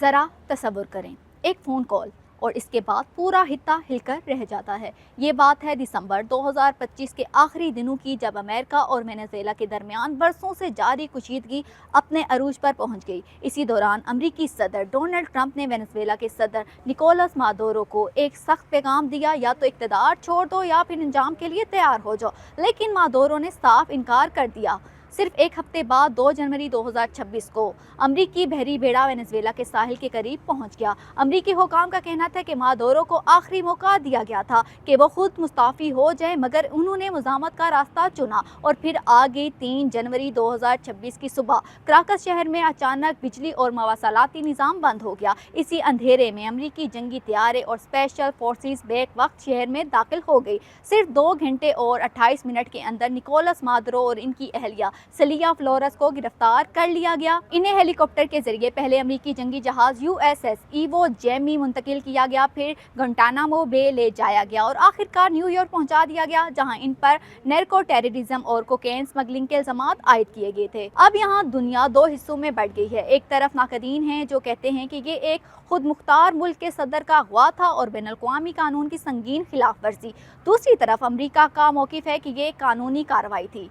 ذرا تصور کریں، ایک فون کال اور اس کے بعد پورا خطہ ہل کر رہ جاتا ہے۔ یہ بات ہے دسمبر 2025 کے آخری دنوں کی، جب امریکہ اور وینزویلا کے درمیان برسوں سے جاری کشیدگی اپنے عروج پر پہنچ گئی۔ اسی دوران امریکی صدر ڈونلڈ ٹرمپ نے وینزویلا کے صدر نکولس مادورو کو ایک سخت پیغام دیا، یا تو اقتدار چھوڑ دو یا پھر انجام کے لیے تیار ہو جاؤ، لیکن مادورو نے صاف انکار کر دیا۔ صرف ایک ہفتے بعد 2 جنوری 2026 کو امریکی بحری بیڑا وینزویلا کے ساحل کے قریب پہنچ گیا۔ امریکی حکام کا کہنا تھا کہ مادورو کو آخری موقع دیا گیا تھا کہ وہ خود مستعفی ہو جائیں، مگر انہوں نے مزاحمت کا راستہ چنا اور پھر آ گئی 3 جنوری 2026 کی صبح۔ کراکس شہر میں اچانک بجلی اور مواصلاتی نظام بند ہو گیا۔ اسی اندھیرے میں امریکی جنگی طیارے اور اسپیشل فورسز بیک وقت شہر میں داخل ہو گئی۔ صرف 2 گھنٹے اور 28 منٹ کے اندر نکولس مادورو اور ان کی اہلیہ سیلیا فلورس کو گرفتار کر لیا گیا۔ انہیں ہیلی کاپٹر کے ذریعے پہلے امریکی جنگی جہاز USS ایوو جیمی منتقل کیا گیا، پھر گوانٹانامو بے لے جایا گیا اور آخرکار نیو یارک پہنچا دیا گیا، جہاں ان پر نیرکو ٹیررزم اور کوکین سمگلنگ کے الزامات عائد کیے گئے تھے۔ اب یہاں دنیا 2 حصوں میں بٹ گئی ہے۔ ایک طرف ناقدین ہیں جو کہتے ہیں کہ یہ ایک خود مختار ملک کے صدر کا اغوا تھا اور بین الاقوامی قانون کی سنگین خلاف ورزی۔ دوسری طرف امریکہ کا موقف ہے کہ یہ ایک قانونی کارروائی تھی۔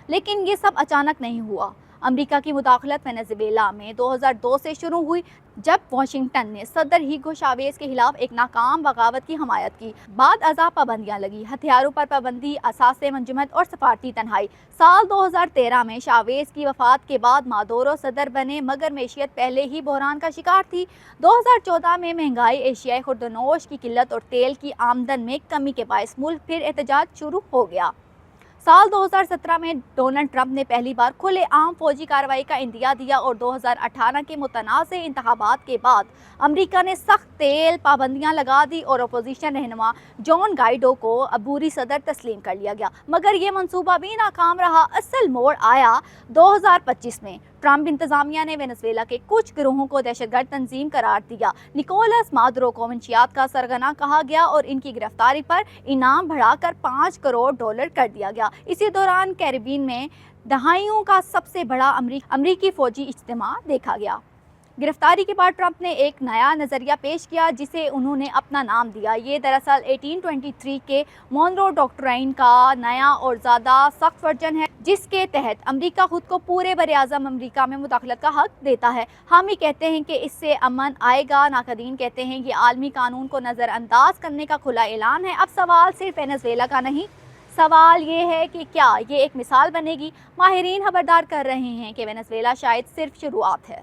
لیکن یہ سب اچانک نہیں ہوا۔ امریکہ کی مداخلت وینزویلا میں 2002 سے شروع ہوئی، جب واشنگٹن نے صدر ہیگو شاویز کے خلاف ایک ناکام بغاوت کی حمایت کی۔ بعد ازاں پابندیاں لگی، ہتھیاروں پر پابندی، اثاثے منجمد اور سفارتی تنہائی۔ سال 2013 میں شاویز کی وفات کے بعد مادورو صدر بنے، مگر معیشت پہلے ہی بحران کا شکار تھی۔ 2014 میں مہنگائی، ایشیائی خوردونوش کی قلت اور تیل کی آمدن میں کمی کے باعث ملک پھر احتجاج شروع ہو گیا۔ سال 2017 میں ڈونلڈ ٹرمپ نے پہلی بار کھلے عام فوجی کارروائی کا عندیہ دیا اور 2018 کے متنازع انتخابات کے بعد امریکہ نے سخت تیل پابندیاں لگا دی اور اپوزیشن رہنما جون گائیڈو کو عبوری صدر تسلیم کر لیا گیا، مگر یہ منصوبہ بھی ناکام رہا۔ اصل موڑ آیا 2025 میں۔ ٹرمپ انتظامیہ نے وینزویلا کے کچھ گروہوں کو دہشت گرد تنظیم قرار دیا۔ نکولس مادورو کو منشیات کا سرغنہ کہا گیا اور ان کی گرفتاری پر انعام بڑھا کر $5 کروڑ کر دیا گیا۔ اسی دوران کیریبین میں دہائیوں کا سب سے بڑا امریکی فوجی اجتماع دیکھا گیا۔ گرفتاری کے بعد ٹرمپ نے ایک نیا نظریہ پیش کیا جسے انہوں نے اپنا نام دیا۔ یہ دراصل 1823 کے مونرو ڈاکٹرائن کا نیا اور زیادہ سخت ورژن ہے، جس کے تحت امریکہ خود کو پورے براعظم امریکہ میں مداخلت کا حق دیتا ہے۔ حامی کہتے ہیں کہ اس سے امن آئے گا، ناقدین کہتے ہیں یہ عالمی قانون کو نظر انداز کرنے کا کھلا اعلان ہے۔ اب سوال صرف وینزویلا کا نہیں، سوال یہ ہے کہ کیا یہ ایک مثال بنے گی؟ ماہرین خبردار کر رہے ہیں کہ وینزویلا شاید صرف شروعات ہے۔